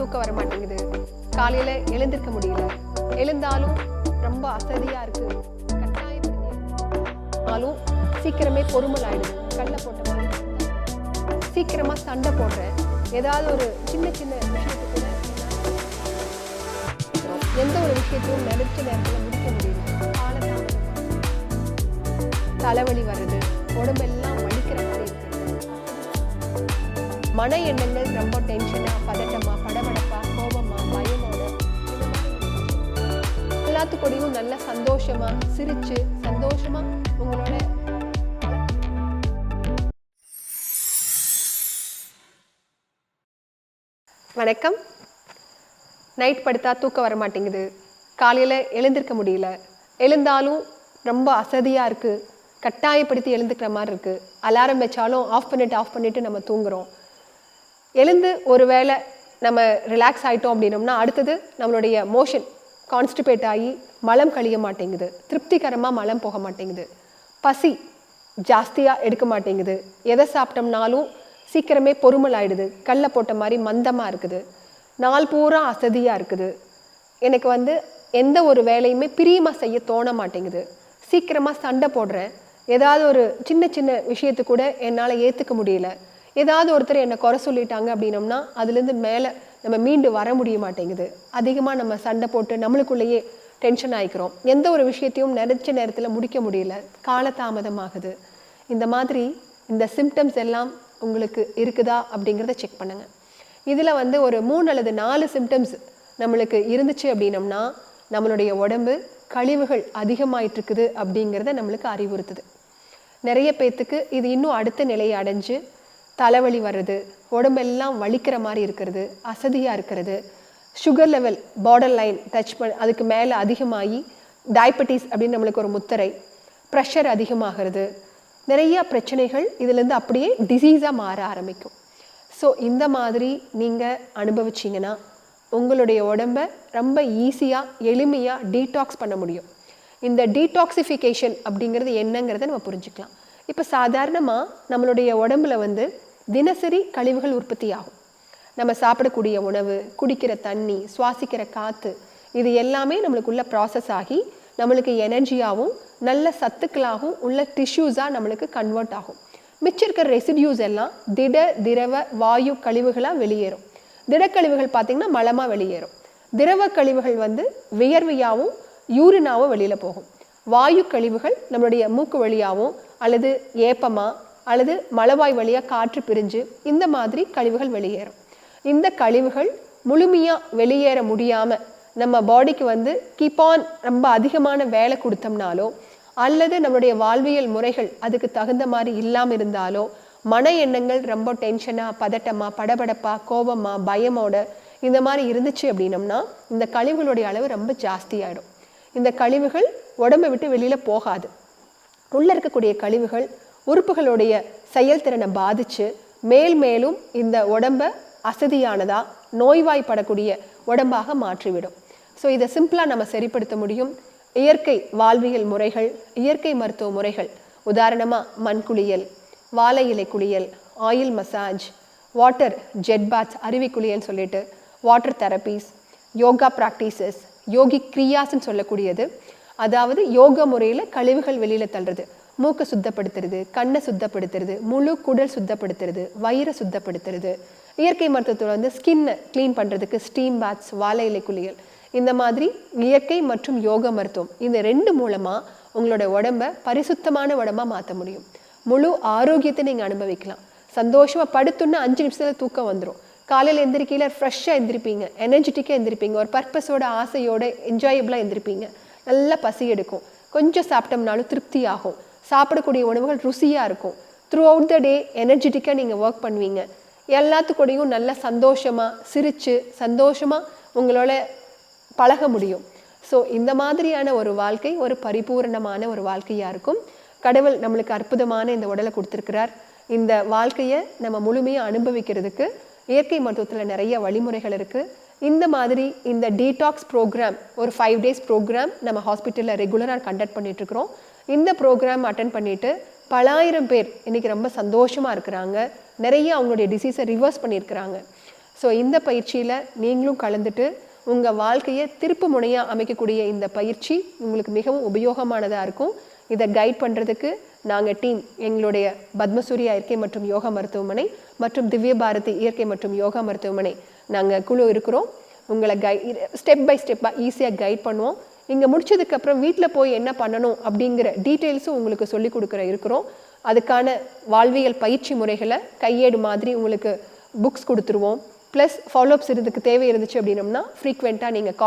தூக்கம் வர மாட்டேங்குது, காலையில எழுந்திருக்க முடியல, எழுந்தாலும் ரொம்ப அசதியா இருக்கு, கட்டாயப்படுத்தினாலும் சீக்கிரமே பொறுமல் ஆயிடுது, கல்ல போட்ட மாதிரி சீக்கிரமா சண்டை போடுறேன், ஏதாவது ஒரு சின்ன சின்ன விஷயத்துக்கு கூட எந்த ஒரு விஷயத்தையும் நினைச்ச நேரத்தில் முடிக்க முடியல, தலைவலி வருது, உடம்பெல்லாம் வலிக்கிற மாதிரி இருக்கு, மன எண்ணங்கள் ரொம்ப டென்ஷனா, பதட்டமா, படபடப்பா, கோபமா, பயமோட, எல்லாத்துக்கூடயும் நல்ல சந்தோஷமா சிரிச்சு சந்தோஷமா உங்களோட வணக்கம். நைட் படுத்தா தூக்கம் வர மாட்டேங்குது, காலையில் எழுந்திருக்க முடியல, எழுந்தாலும் ரொம்ப அசதியாக இருக்குது, கட்டாயப்படுத்தி எழுந்துக்கிற மாதிரி இருக்குது, அலாரம் வச்சாலும் ஆஃப் பண்ணிவிட்டு நம்ம தூங்குகிறோம். எழுந்து ஒரு வேளை நம்ம ரிலாக்ஸ் ஆகிட்டோம் அப்படின்னோம்னா அடுத்தது நம்மளுடைய மோஷன் கான்ஸ்டிபேட் ஆகி மலம் கழிய மாட்டேங்குது, திருப்திகரமாக மலம் போக மாட்டேங்குது, பசி ஜாஸ்தியாக எடுக்க மாட்டேங்குது, எதை சாப்பிட்டோம்னாலும் சீக்கிரமே பொறுமல் ஆயிடுது, கல்ல போட்ட மாதிரி மந்தமாக இருக்குது, நாள் பூரா அசதியாக இருக்குது, எனக்கு எந்த ஒரு வேலையுமே பிரியமாக செய்ய தோண மாட்டேங்குது, சீக்கிரமாக சண்டை போடுறேன், ஏதாவது ஒரு சின்ன சின்ன விஷயத்து கூட என்னால் ஏற்றுக்க முடியல, ஏதாவது ஒருத்தர் என்னை குறை சொல்லிட்டாங்க அப்படின்னோம்னா அதுலேருந்து மேலே நம்ம மீண்டு வர முடிய மாட்டேங்குது, அதிகமாக நம்ம சண்டை போட்டு நம்மளுக்குள்ளேயே டென்ஷன் ஆகிக்கிறோம், எந்த ஒரு விஷயத்தையும் நினைச்ச நேரத்தில் முடிக்க முடியல, காலதாமதமாகுது. இந்த மாதிரி இந்த சிம்டம்ஸ் எல்லாம் உங்களுக்கு இருக்குதா அப்படிங்கிறத செக் பண்ணுங்கள். இதில் ஒரு 3 அல்லது 4 சிம்டம்ஸ் நம்மளுக்கு இருந்துச்சு அப்படின்னோம்னா நம்மளுடைய உடம்பு கழிவுகள் அதிகமாயிட்டு இருக்குது அப்படிங்கிறத நம்மளுக்கு அறிவுறுத்துது. நிறைய பேர்த்துக்கு இது இன்னும் அடுத்த நிலையை அடைஞ்சு தலைவலி வர்றது, உடம்பெல்லாம் வலிக்கிற மாதிரி இருக்கிறது, அசதியாக இருக்கிறது, sugar level border line touch அதுக்கு மேலே அதிகமாகி டயபெட்டிஸ் அப்படின்னு நம்மளுக்கு ஒரு முத்திரை, ப்ரெஷர் அதிகமாகிறது, நிறைய பிரச்சனைகள் இதிலேருந்து அப்படியே டிசீஸாக மாற ஆரம்பிக்கும். ஸோ இந்த மாதிரி நீங்கள் அனுபவிச்சிங்கன்னா உங்களுடைய உடம்பை ரொம்ப ஈஸியாக எளிமையாக டீடாக்ஸ் பண்ண முடியும். இந்த டீடாக்சிஃபிகேஷன் அப்படிங்கிறது என்னங்கிறத நம்ம புரிஞ்சுக்கலாம். இப்போ சாதாரணமாக நம்மளுடைய உடம்புல தினசரி கழிவுகள் உற்பத்தி ஆகும். நம்ம சாப்பிடக்கூடிய உணவு, குடிக்கிற தண்ணி, சுவாசிக்கிற காற்று, இது எல்லாமே நம்மளுக்குள்ள ப்ராசஸ் ஆகி நம்மளுக்கு எனர்ஜியாகவும் நல்ல சத்துக்களாகவும் உள்ள டிஷ்யூஸாக நம்மளுக்கு கன்வெர்ட் ஆகும். மிச்சம் இருக்கிற ரெசிடியூஸ் எல்லாம் திட திரவ வாயு கழிவுகளாக வெளியேறும். திடக்கழிவுகள் பார்த்திங்கன்னா மலமாக வெளியேறும். திரவ கழிவுகள் வியர்வையாகவும் யூரினாவும் வெளியில் போகும். வாயு கழிவுகள் நம்மளுடைய மூக்கு வழியாகவும் அல்லது ஏப்பமாக அல்லது மலவாய் வழியாக காற்று பிரிஞ்சு இந்த மாதிரி கழிவுகள் வெளியேறும். இந்த கழிவுகள் முழுமையாக வெளியேற முடியாமல் நம்ம பாடிக்கு கீப் ஆன் ரொம்ப அதிகமான வேலை கொடுத்தோம்னாலோ அல்லது நம்மளுடைய வாழ்வியல் முறைகள் அதுக்கு தகுந்த மாதிரி இல்லாமல் இருந்தாலோ, மன எண்ணங்கள் ரொம்ப டென்ஷனாக, பதட்டமாக, படபடப்பாக, கோபமாக, பயமோட இந்த மாதிரி இருந்துச்சு அப்படின்னம்னா இந்த கழிவுகளுடைய அளவு ரொம்ப ஜாஸ்தியாகிடும். இந்த கழிவுகள் உடம்பை விட்டு வெளியில் போகாது. உள்ளே இருக்கக்கூடிய கழிவுகள் உறுப்புகளுடைய செயல்திறனை பாதித்து மேலும் இந்த உடம்பை அசதியானதாக நோய்வாய்ப்படக்கூடிய உடம்பாக மாற்றிவிடும். ஸோ இதை சிம்பிளாக நம்ம சரிப்படுத்த முடியும். இயற்கை வாழ்வியல் முறைகள், இயற்கை மருத்துவ முறைகள், உதாரணமாக மண் குளியல், வாழை இலை குளியல், oil massage, water jet baths, அருவி குளியல்னு சொல்லிட்டு water therapies, yoga practices, yogi கிரியாஸ்ன்னு சொல்லக்கூடியது, அதாவது யோகா முறையில் கழிவுகள் வெளியில் தள்ளுறது, மூக்கை சுத்தப்படுத்துறது, கண்ணை சுத்தப்படுத்துறது, முழு குடல் சுத்தப்படுத்துறது, வயிறை சுத்தப்படுத்துறது, இயற்கை மருத்துவத்தில் ஸ்கின்னை க்ளீன் பண்ணுறதுக்கு ஸ்டீம் பாத்ஸ், வாழை இலை குளியல், இந்த மாதிரி இயற்கை மற்றும் யோக மருத்துவம் இந்த 2 மூலமாக உங்களோட உடம்பை பரிசுத்தமான உடம்பாக மாற்ற முடியும். முழு ஆரோக்கியத்தை நீங்கள் அனுபவிக்கலாம். சந்தோஷமாக படுத்துன்னா 5 நிமிஷத்தில் தூக்கம் வந்துடும். காலையில் எந்திரிக்கையில் ஃப்ரெஷ்ஷாக எந்திரிப்பீங்க, எனர்ஜெட்டிக்காக எந்திரிப்பீங்க, ஒரு பர்பஸோட ஆசையோட என்ஜாயபிளாக எந்திரிப்பீங்க, நல்லா பசி எடுக்கும், கொஞ்சம் சாப்பிட்டோம்னாலும் திருப்தி ஆகும், சாப்பிடக்கூடிய உணவுகள் ருசியாக இருக்கும், த்ரூ அவுட் த டே எனர்ஜெட்டிக்காக நீங்கள் ஒர்க் பண்ணுவீங்க, எல்லாத்துக்கூடையும் நல்லா சந்தோஷமாக சிரித்து சந்தோஷமாக உங்களோட பழக முடியும். ஸோ இந்த மாதிரியான ஒரு வாழ்க்கை ஒரு பரிபூர்ணமான ஒரு வாழ்க்கையாக இருக்கும். கடவுள் நம்மளுக்கு அற்புதமான இந்த உடலை கொடுத்துருக்கிறார். இந்த வாழ்க்கையை நம்ம முழுமையாக அனுபவிக்கிறதுக்கு இயற்கை மருத்துவத்தில் நிறைய வழிமுறைகள் இருக்குது. இந்த மாதிரி இந்த டீடாக்ஸ் ப்ரோக்ராம் ஒரு 5 days ப்ரோக்ராம் நம்ம ஹாஸ்பிட்டலில் ரெகுலராக கண்டக்ட் பண்ணிகிட்ருக்குறோம். இந்த ப்ரோக்ராம் அட்டன் பண்ணிவிட்டு பலாயிரம் பேர் இன்றைக்கி ரொம்ப சந்தோஷமாக இருக்கிறாங்க. நிறைய அவங்களுடைய டிசீஸை ரிவர்ஸ் பண்ணியிருக்கிறாங்க. ஸோ இந்த பயிற்சியில் நீங்களும் கலந்துட்டு உங்கள் வாழ்க்கையை திருப்பு முனையாக அமைக்கக்கூடிய இந்த பயிற்சி உங்களுக்கு மிகவும் உபயோகமானதாக இருக்கும். இதை கைட் பண்ணுறதுக்கு நாங்கள் டீம், எங்களுடைய பத்மசூரியா இயற்கை மற்றும் யோகா மருத்துவமனை மற்றும் திவ்ய பாரதி இயற்கை மற்றும் யோகா மருத்துவமனை நாங்கள் குழு இருக்கிறோம். உங்களை ஸ்டெப் பை ஸ்டெப்பாக ஈஸியாக கைட் பண்ணுவோம். இங்கே முடிச்சதுக்கப்புறம் வீட்டில் போய் என்ன பண்ணணும் அப்படிங்கிற டீட்டெயில்ஸும் உங்களுக்கு சொல்லிக் இருக்கிறோம். அதுக்கான வாழ்வியல் பயிற்சி முறைகளை கையேடு மாதிரி உங்களுக்கு புக்ஸ் கொடுத்துருவோம். ப்ளஸ் ஃபாலோஅப்ஸ் இதுக்கு தேவை இருந்துச்சு அப்படின்னம்னா ஃப்ரீக்வெண்ட்டாக நீங்கள்